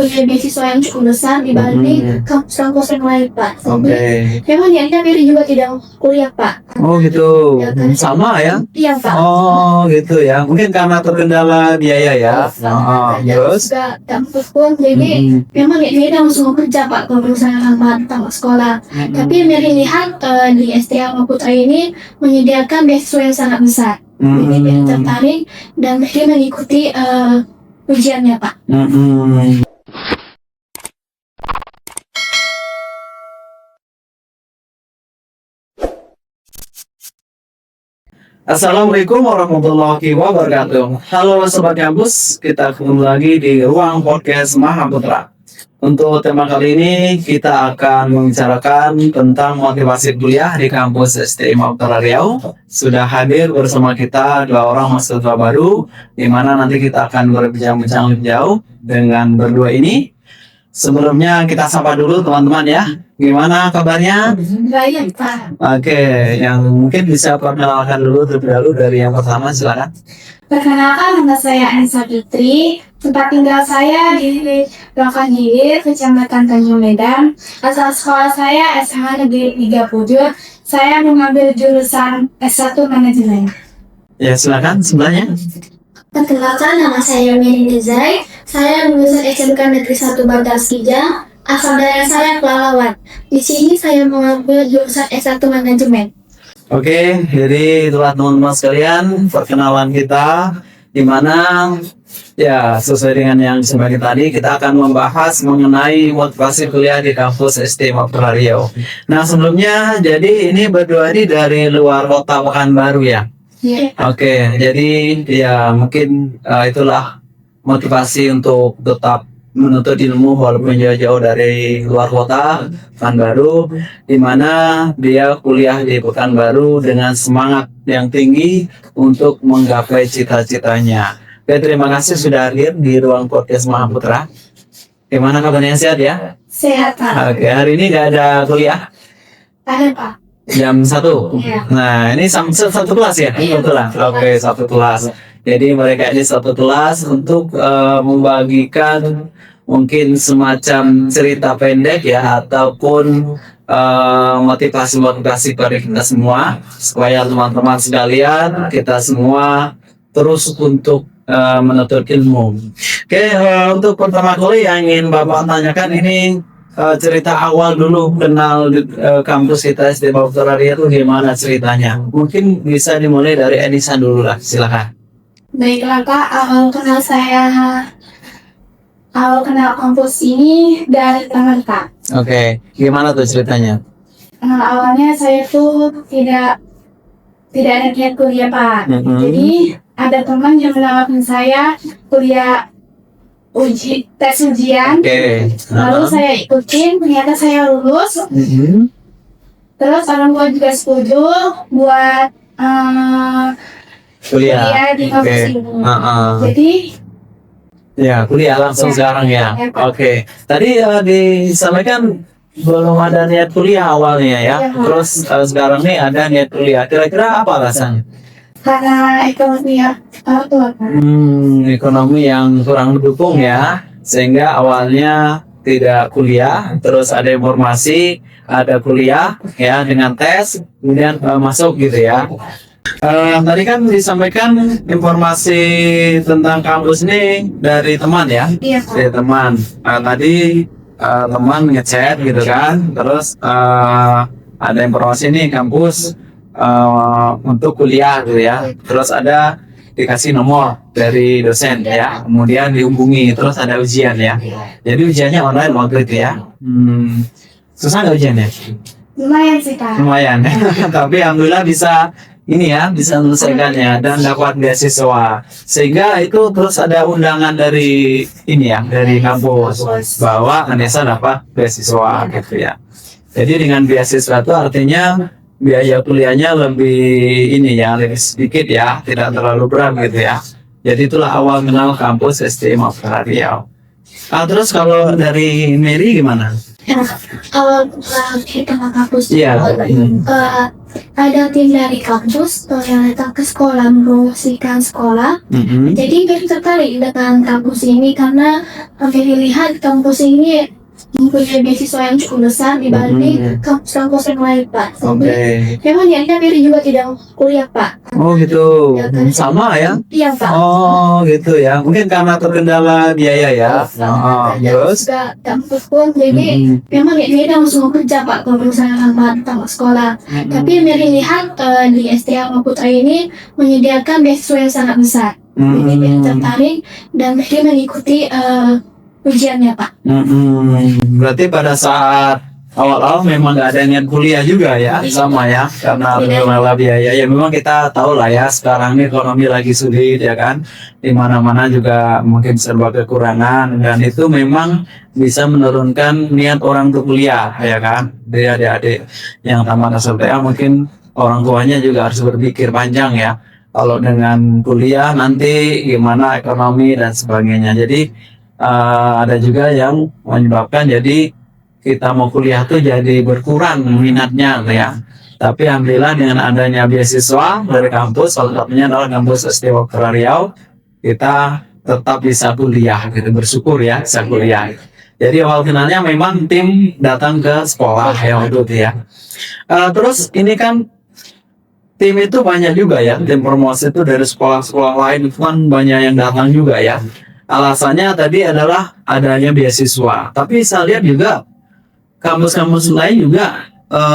mempunyai beasiswa yang cukup besar dibanding kampus-kampus yang lain, Pak. Jadi, memang niatnya Mary juga tidak kuliah, Pak. Oh gitu, Ya, kan? sama ya? Iya, Pak. Oh gitu ya, mungkin karena terkendala biaya ya. Terus? Juga kampus pun, jadi memang dia langsung kerja, Pak, kalau misalnya tamat sekolah. Tapi Mary lihat di STA Maputra ini menyediakan beasiswa yang sangat besar. Jadi Mary tertarik dan Mary mengikuti ujiannya, Pak. Assalamualaikum warahmatullahi wabarakatuh. Halo Sobat Kampus, kita ketemu lagi di ruang podcast Mahaputra. Untuk tema kali ini kita akan membicarakan tentang motivasi kuliah di kampus STI Mahaputra Riau. Sudah hadir bersama kita dua orang mahasiswa baru, di mana nanti kita akan berbincang-bincang lebih jauh dengan berdua ini. Sebelumnya kita sapa dulu teman-teman ya. Gimana kabarnya? Baik, Pak. Oke, yang mungkin bisa perkenalkan dulu terlebih dahulu dari yang pertama, silakan. Perkenalkan, nama saya Anissa Fitri. Tempat tinggal saya di Lokan Hilir, Kecamatan Tanjung Medan. Asal sekolah saya SMA Negeri 37. Saya mengambil jurusan S1 Manajemen. Ya, silakan sebelahnya. Perkenalkan, nama saya Mary Nizai. Saya lulusan SMK Negeri 1 Bagas Kijang. Asal daerah saya Pelalawan. Di sini saya mengambil jurusan S1 Manajemen. Oke, jadi itulah teman-teman sekalian perkenalan kita, di mana ya sesuai dengan yang disampaikan tadi kita akan membahas mengenai motivasi kuliah di kampus STI Mahaputra Riau. Nah sebelumnya, jadi ini berdua ini dari luar kota Pekanbaru ya. Iya. Oke, jadi ya mungkin itulah motivasi untuk tetap menuntut ilmu walaupun jauh-jauh dari luar kota Pekanbaru, di mana dia kuliah di Pekanbaru dengan semangat yang tinggi untuk menggapai cita-citanya. Oke, terima kasih sudah hadir di ruang podcast Mahaputra. Gimana kabarnya, sehat ya? Sehat, Pak. Oke, hari ini nggak ada kuliah? Ada, Pak. Jam 1. Iya. Nah, ini satu kelas ya? Iya. Kebetulan. Oke, satu kelas. Jadi mereka ini satu kelas untuk membagikan mungkin semacam cerita pendek ya, ataupun motivasi-motivasi pada kita semua, supaya teman-teman sekalian, kita semua terus untuk menuntut ilmu. Oke, untuk pertama kali yang ingin Bapak tanyakan ini, cerita awal dulu kenal kampus kita STI Mahaputra Riau itu gimana ceritanya? Mungkin bisa dimulai dari Anissa dulu lah, silakan. Baiklah, Kak. Awal kenal kampus ini dari teman, Kak. Oke, gimana tuh ceritanya? Awalnya saya tuh tidak ada niat kuliah, Pak. Jadi ada teman yang menawarkan saya kuliah tes ujian. Oke. Lalu saya ikutin, ternyata saya lulus. Terus orang tua juga setuju buat kuliah di kampus ini. Jadi ya, kuliah langsung Ya. sekarang ya. Ya, Pak. Oke. Tadi disampaikan belum ada niat kuliah awalnya ya. Ya, Pak. Terus sekarang nih ada niat kuliah. Kira-kira apa alasannya? karena ekonomi orang tua, Kak. Ekonomi yang kurang mendukung ya. Sehingga awalnya tidak kuliah, terus ada informasi, ada kuliah ya dengan tes, kemudian masuk gitu ya. Tadi kan disampaikan informasi tentang kampus ini dari teman ya, Iya, Kak. dari teman. Tadi teman ngechat gitu kan, terus ada informasi nih kampus untuk kuliah gitu ya. Terus ada dikasih nomor dari dosen ya, kemudian dihubungi, terus ada ujian ya. Jadi ujiannya online waktu itu ya. Susah nggak ujiannya? Lumayan sih, Kak. Lumayan. Tapi alhamdulillah bisa ini ya, bisa menyelesaikannya dan dapat beasiswa. Sehingga itu terus ada undangan dari ini ya, dari kampus bahwa Anissa dapat beasiswa gitu ya. Jadi dengan beasiswa itu artinya biaya kuliahnya lebih ini ya, lebih sedikit ya, tidak terlalu berat gitu ya. Jadi itulah awal kenal kampus STI Mahaputra Riau. Terus kalau dari Mary gimana? Awal kita kampus Iya. ada tim dari kampus yang datang ke sekolah mempromosikan sekolah. Jadi Mary tertarik dengan kampus ini karena Mary lihat kampus ini mempunyai beasiswa yang cukup besar dibanding kampus-kampus yang lain, Pak. Jadi memang niatnya Mary juga tidak kuliah, Pak. Oh gitu, Ya, kan? sama ya? Iya, Pak. Oh gitu ya, mungkin karena terkendala biaya ya. Terus? Juga kampus pun, jadi memang Mary langsung kerja, Pak, kalau misalnya lambat tamat sekolah. Tapi Mary lihat di STA Maputra ini menyediakan beasiswa yang sangat besar. Jadi Mary tertarik dan Mary mengikuti ujiannya, Pak. Berarti pada saat awal-awal memang nggak ada niat kuliah juga ya, sama ya, karena terkendala biaya. Ya memang kita tahu lah ya, sekarang ini ekonomi lagi sulit ya kan, di mana-mana juga mungkin serba kekurangan, dan itu memang bisa menurunkan niat orang untuk kuliah ya kan. Dari adik-adik yang tamat SLTA mungkin orang tuanya juga harus berpikir panjang ya. Kalau dengan kuliah nanti gimana ekonomi dan sebagainya. Jadi ada juga yang menyebabkan jadi kita mau kuliah tuh jadi berkurang minatnya ya. Tapi alhamdulillah dengan adanya beasiswa dari kampus, salah satunya adalah kampus STI Riau, kita tetap bisa kuliah gitu, bersyukur ya bisa kuliah. Jadi awal kenalnya memang tim datang ke sekolah ya waktu itu ya. Terus ini kan tim itu banyak juga ya, tim promosi itu dari sekolah-sekolah lain itu kan banyak yang datang juga ya. Alasannya tadi adalah adanya beasiswa. Tapi saya lihat juga kampus-kampus lain juga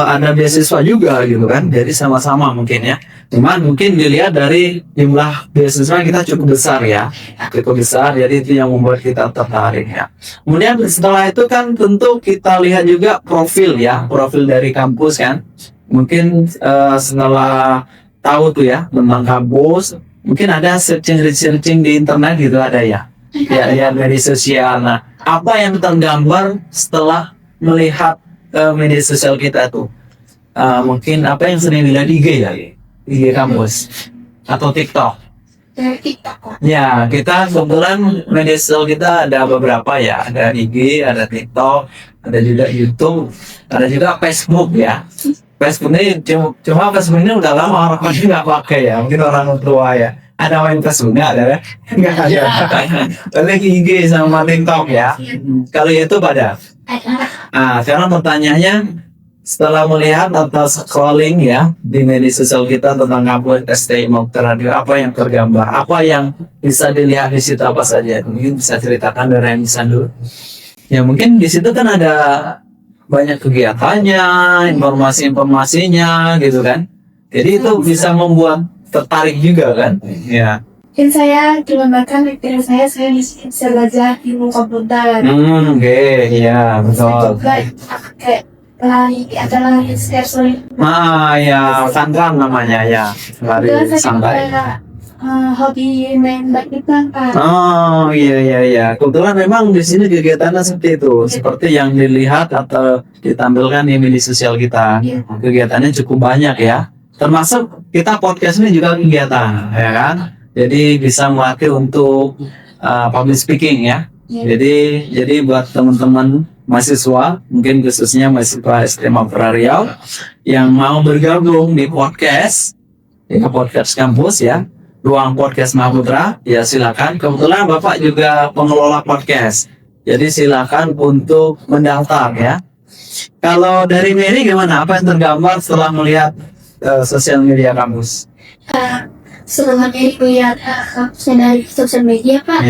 ada beasiswa juga gitu kan. Jadi sama-sama mungkin ya. Cuman mungkin dilihat dari jumlah beasiswa kita cukup besar ya. Cukup besar, jadi itu yang membuat kita tertarik ya. Kemudian setelah itu kan tentu kita lihat juga profil ya. Profil dari kampus kan. Mungkin setelah tahu tuh ya tentang kampus, mungkin ada searching di internet gitu ada ya. Ya media sosial. Nah, apa yang tergambar setelah melihat media sosial kita tuh? Mungkin apa yang sering dilihat IG ya, IG kampus atau TikTok. Dari TikTok. Ya, kita kebetulan media sosial kita ada beberapa ya, ada IG, ada TikTok, ada juga YouTube, ada juga Facebook ya. Facebook ini cuma Facebook ini udah lama orang nggak pakai ya, mungkin orang tua ya. Ada main Facebook nggak ada ya? Nggak ada. Paling IG sama TikTok ya. Kalau itu pada. Sekarang pertanyaannya, setelah melihat atau scrolling ya di media sosial kita tentang kampus STI Maputra, apa yang tergambar? Apa yang bisa dilihat di situ apa saja? Mungkin bisa ceritakan dari yang bisa dulu. Ya mungkin di situ kan ada banyak kegiatannya, informasi-informasinya gitu kan. Jadi itu bisa membuat tertarik juga kan? Ya. Mungkin saya mengembangkan pikiran saya bisa belajar ilmu komputer. Oke, iya betul. Juga kayak lari stairs lari. Ya, Sandran namanya ya, lari santai. Hobi main badminton, Pak. Oh iya. Kebetulan memang di sini kegiatannya seperti itu, seperti yang dilihat atau ditampilkan di media sosial kita. Kegiatannya cukup banyak ya. Termasuk kita podcast ini juga kegiatan, ya kan? Jadi bisa melatih untuk public speaking ya. Jadi buat teman-teman mahasiswa, mungkin khususnya mahasiswa STI Maputra Riau yang mau bergabung di podcast kampus ya, ruang podcast Maputra, ya silakan. Kebetulan Bapak juga pengelola podcast, jadi silakan untuk mendaftar ya. Kalau dari Mary gimana? Apa yang tergambar setelah melihat sosial media kampus? Setelah Mary melihat kampusnya dari sosial media, Pak,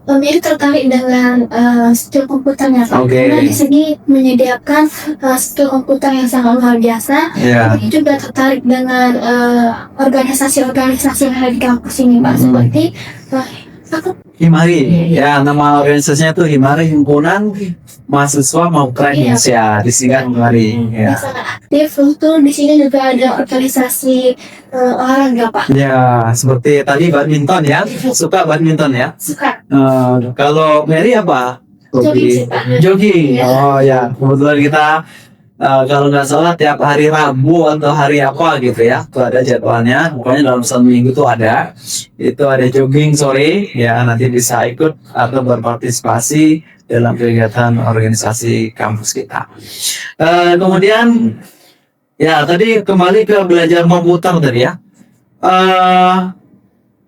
Mary tertarik dengan skill komputernya, Pak. Karena di sini menyediakan skill komputer yang sangat luar biasa. Mary juga tertarik dengan organisasi-organisasi yang ada di kampus ini, Pak. Seperti Himari, ya nama organisasinya itu Himari, Himpunan Mahasiswa Maputra Indonesia, disingkat Himari. Ya. Sangat aktif. Untuk di sini juga ada organisasi olahraga, Pak. Ya, seperti tadi badminton ya, suka badminton ya. Suka. Kalau Mary apa? Jogging. Oh ya, kebetulan kita kalau nggak salah tiap hari Rabu atau hari apa gitu ya, itu ada jadwalnya. Pokoknya dalam satu minggu tuh ada. Itu ada jogging sore ya, nanti bisa ikut atau berpartisipasi dalam kegiatan organisasi kampus kita. Kemudian Ya, tadi kembali ke belajar komputer tadi ya.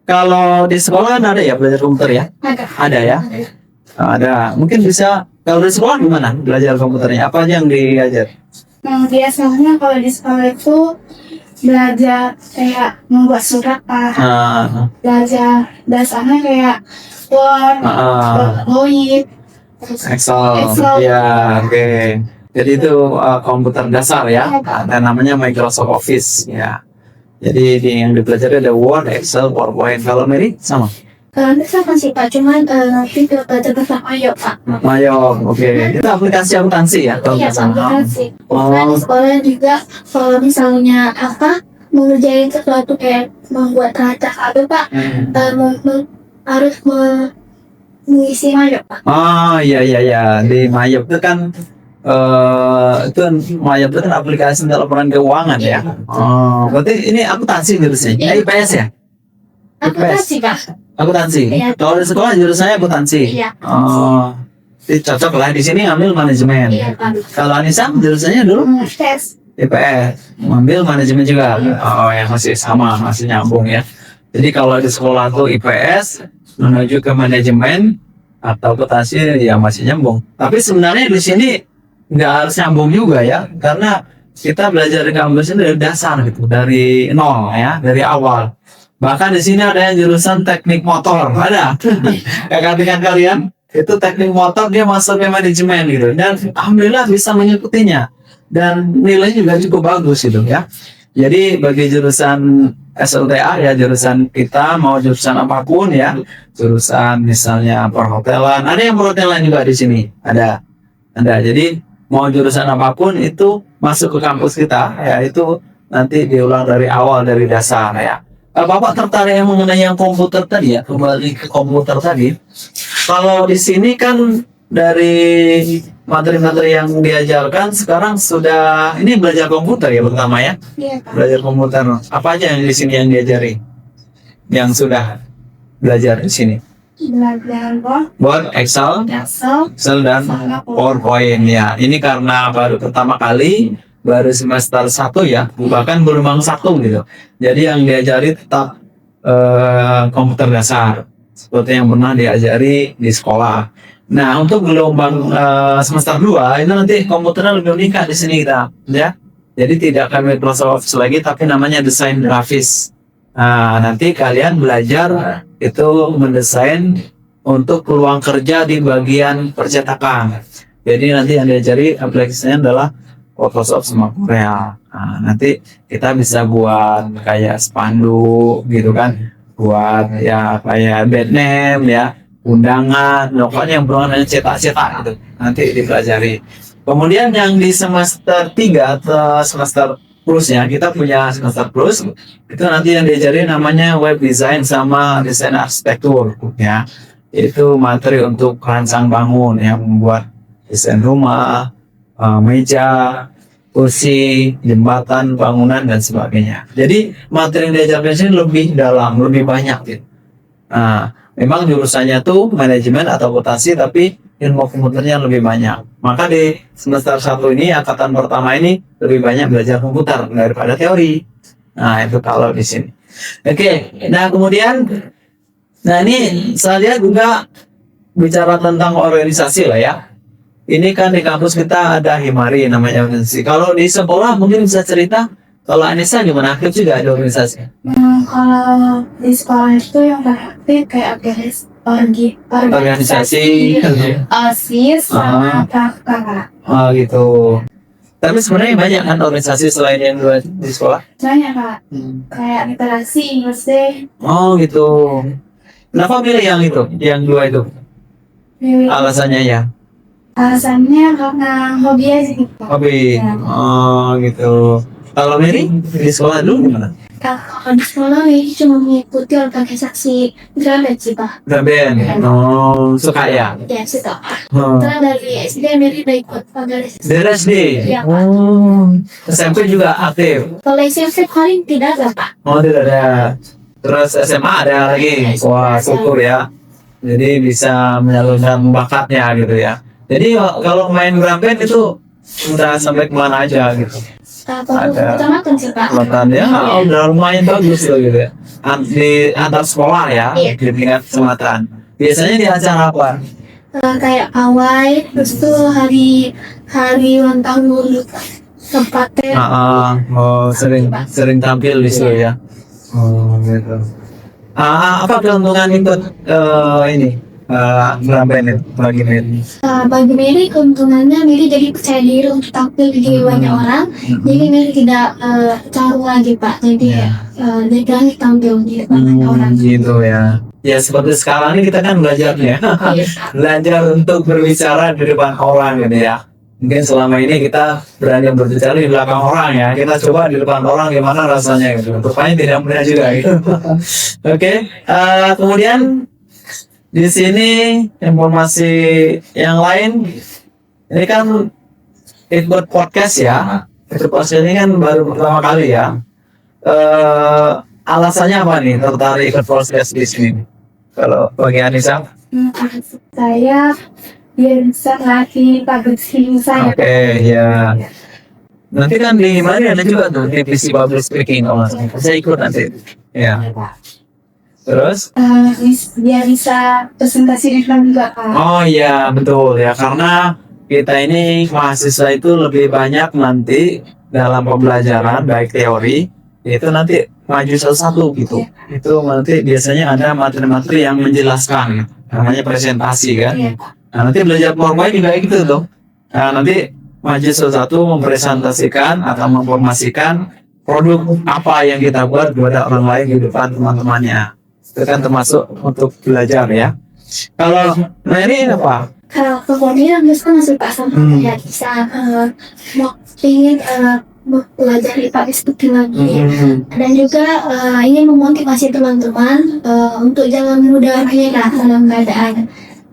Kalau di sekolah kan ada ya belajar komputer ya? Ada ya? Ada. Mungkin bisa, kalau di sekolah gimana belajar komputernya? Apa aja yang diajar? Nah, biasanya kalau di sekolah itu belajar kayak membuat surat Pak. Belajar dasarnya kayak Word, PowerPoint, terus Excel. Excel. Ya, oke. Jadi itu komputer dasar ya. Ada namanya Microsoft Office ya. Jadi yang dipelajari ada Word, Excel, PowerPoint. Kalau Mary sama? Ini sama sih Pak, cuman nanti kita belajar tentang Mayo Pak. Mayo, oke. Itu aplikasi akuntansi ya? Kalau Iya, nggak salah. aplikasi. Nah, di sekolah juga kalau misalnya mengerjain sesuatu kayak membuat rancang apa Pak, harus mengisi Mayo Pak. Oh iya di Mayop itu kan Mayop itu kan aplikasi untuk laporan keuangan ya. Oh, berarti ini akuntansi jurusannya. IPS ya? Akuntansi Pak. Akuntansi. Iya. Kalau di sekolah jurusannya akuntansi. Iya. Oh, ini cocok lah di sini ngambil manajemen. Iya Pak. Kalau Anissa jurusannya dulu Tes. IPS, ngambil manajemen juga. Oh, yang masih sama, masih nyambung ya. Jadi kalau di sekolah tuh IPS menuju ke manajemen atau akuntansi ya masih nyambung. Tapi sebenarnya di sini nggak harus nyambung juga ya, karena kita belajar di kampus ini dari dasar gitu, dari nol ya, dari awal. Bahkan di sini ada yang jurusan teknik motor, ada. Kakak dengan kalian itu teknik motor dia masuk ke manajemen gitu, dan alhamdulillah bisa mengikutinya dan nilainya juga cukup bagus gitu ya. Jadi bagi jurusan SLTA ya, jurusan kita mau jurusan apapun ya, jurusan misalnya perhotelan, ada yang perhotelan juga di sini, ada. Jadi mau jurusan apapun itu masuk ke kampus kita ya, itu nanti diulang dari awal, dari dasar ya. Bapak tertarik yang mengenai yang komputer tadi ya, kembali ke komputer tadi. Kalau di sini kan dari materi-materi yang diajarkan sekarang sudah ini belajar komputer ya pertama ya. Iya Pak. Belajar komputer. Apa aja yang di sini yang diajari? Yang sudah belajar di sini? Belajar Word, Excel dan PowerPoint ya. Ini karena baru pertama kali, baru semester 1 ya, bahkan gelombang 1 gitu. Jadi yang diajari tetap komputer dasar seperti yang pernah diajari di sekolah. Nah, untuk gelombang semester 2 itu nanti komputernya lebih meningkat di sini kita ya. Jadi tidak kayak Microsoft Office lagi, tapi namanya desain grafis. Nah, nanti kalian belajar itu mendesain untuk peluang kerja di bagian percetakan. Jadi nanti yang diajari aplikasinya adalah Photoshop sama Corel. Nah, nanti kita bisa buat kayak spanduk gitu kan, buat ya kayak band name ya, undangan, pokoknya yang berhubungan dengan cetak-cetak gitu. Nanti dipelajari. Kemudian yang di semester 3 atau semester plus ya, kita punya semester plus, itu nanti yang diajari namanya web design sama desain arsitektur ya. Itu materi untuk rancang bangun ya, membuat desain rumah, meja, kursi, jembatan, bangunan dan sebagainya. Jadi materi yang diajarkan sini lebih dalam, lebih banyak gitu. Nah, memang jurusannya tuh manajemen atau akuntansi, tapi ilmu komputernya lebih banyak. Maka di semester 1 ini, angkatan pertama ini lebih banyak belajar komputer daripada teori. Nah, itu kalau di sini. Oke, nah kemudian, nah ini saya lihat juga bicara tentang organisasi lah ya. Ini kan di kampus kita ada Himari namanya organisasi. Kalau di sekolah mungkin bisa cerita, kalau Anissa gimana, aktif juga ada organisasi? Kalau di sekolah itu yang aktif kayak organisasi, OSIS, sama pramuka. Oh gitu. Tapi sebenarnya banyak kan organisasi selain yang dua di sekolah? Banyak Kak, kayak literasi, musik. Oh gitu. Kenapa pilih yang itu, yang dua itu? Alasannya ya? Alasannya karena hobi aja gitu. Hobi. Ya. Oh gitu. Kalau Mary di sekolah dulu gimana? Kalau di sekolah ini cuma mengikuti organisasi drum band sih Pak. Drum band. Oh, suka ya? Ya situ. Oh. Terus dari SD Mary udah ikut organisasi. Dari SD? Iya Pak. Oh. SMP juga aktif? Kalau SMP paling tidak ada Pak. Oh tidak ada. Terus SMA ada lagi? Wah syukur ya. Jadi bisa menyalurkan bakatnya gitu ya. Jadi kalau main drum band itu udah sampai kemana aja gitu? Ada. Kecamatan sih Pak. Kecamatan ya, udah lumayan bagus tuh gitu ya. Di antar sekolah ya, Iya. di tingkat kecamatan. Biasanya di acara apa? Kayak pawai, terus tuh hari ulang tahun kabupaten. Sering tampil di situ ya. Oh gitu. Apa keuntungan ikut ini drum band itu bagi Mary? Bagi Mary keuntungannya Mary jadi percaya diri untuk tampil di banyak orang. Jadi Mary tidak canggung lagi Pak. Jadi dia berani tampil di depan banyak orang. Gitu ya. Ya seperti sekarang ini kita kan belajar ya. Belajar untuk berbicara di depan orang gitu ya. Mungkin selama ini kita berani berbicara di belakang orang ya. Kita coba di depan orang gimana rasanya gitu. Rupanya tidak mudah juga gitu. Oke, kemudian di sini informasi yang lain. Ini kan ikut podcast ya. Ikut podcast ini kan baru pertama kali ya. Alasannya apa nih tertarik ikut podcast di sini? Kalau bagi Anissa? Saya biar bisa melatih public speaking saya. Oke, ya. Nanti kan di mana ada juga tuh divisi public speaking. Saya ikut nanti. Ya. Terus? Biar bisa presentasi di depan juga Pak. Oh iya betul ya, karena kita ini mahasiswa itu lebih banyak nanti dalam pembelajaran baik teori itu nanti maju satu-satu gitu. Itu nanti biasanya ada materi-materi yang menjelaskan, namanya presentasi kan. Iya. Nah, nanti belajar PowerPoint juga gitu tuh. Nah, nanti maju satu-satu mempresentasikan atau memformasikan produk apa yang kita buat kepada orang lain di depan teman-temannya. Itu kan termasuk untuk belajar ya. Kalau Mary apa? Kalau kemudian bisa masuk Pak sama ya bisa mau ingin belajar di public speaking lagi dan juga ingin memotivasi teman-teman untuk jangan mudah menyerah dalam keadaan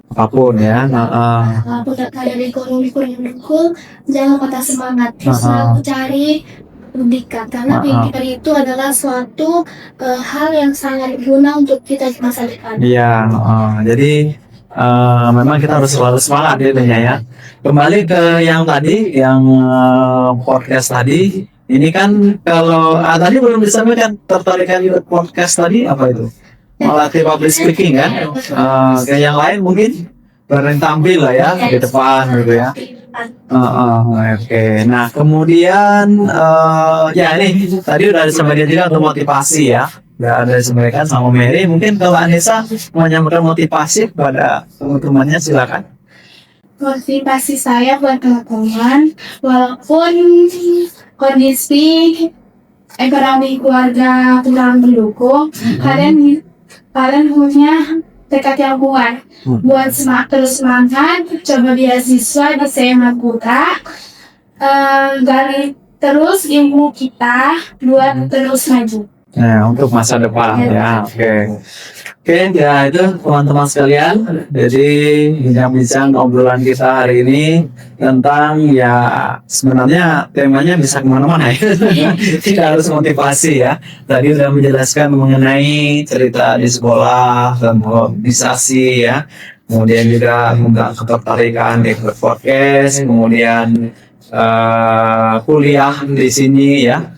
Apapun ya. walaupun dari ekonomi kurang mendukung, jangan patah semangat, terus selalu cari pendidikan karena pendidikan itu adalah suatu hal yang sangat berguna untuk kita di masa depan. Iya, jadi memang kita harus selalu semangat ya. Kembali ke yang tadi, yang podcast tadi. Ini kan kalau tadi belum disampaikan tertarikan ikut podcast tadi apa itu? Melatih public speaking kan? Kayak yang lain mungkin bareng tampil lah ya di depan gitu ya. Oke. Nah kemudian ya ini tadi udah disampaikan juga untuk motivasi ya. Udah ada disampaikan sama Mary. Mungkin kalau Anissa mau menyampaikan motivasi kepada teman-temannya silakan. Motivasi saya buat teman-teman, walaupun kondisi ekonomi keluarga kurang mendukung, kalian punya tekad yang kuat buat terus semangat, coba beasiswa di SMA Putra, gali terus ilmu kita buat terus maju. Nah, untuk masa depan ya, oke, ya itu teman-teman sekalian. Jadi bincang-bincang obrolan kita hari ini tentang ya sebenarnya temanya bisa kemana-mana ya. Tidak harus motivasi ya. Tadi sudah menjelaskan mengenai cerita di sekolah dan organisasi ya. Kemudian juga tentang ketertarikan di podcast, kemudian kuliah di sini ya.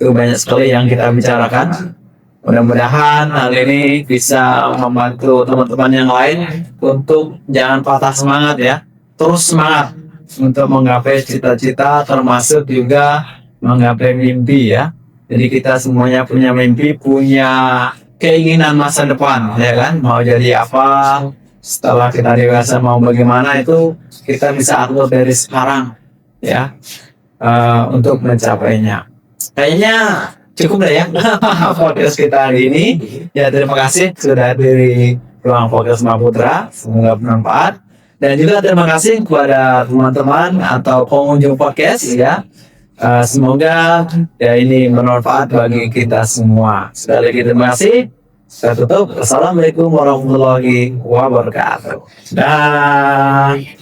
Itu banyak sekali yang kita bicarakan. Mudah-mudahan hal ini bisa membantu teman-teman yang lain untuk jangan patah semangat ya. Terus semangat untuk menggapai cita-cita termasuk juga menggapai mimpi ya. Jadi kita semuanya punya mimpi, punya keinginan masa depan ya kan. Mau jadi apa, setelah kita dewasa mau bagaimana itu kita bisa atur dari sekarang ya untuk mencapainya. Kayaknya cukup lah ya podcast kita hari ini. Ya terima kasih sudah hadir di ruang podcast Maputra. Semoga bermanfaat. Dan juga terima kasih kepada teman-teman atau pengunjung podcast ya. Semoga ya ini bermanfaat bagi kita semua. Sekali lagi terima kasih. Saya tutup. Assalamualaikum warahmatullahi wabarakatuh. Dah.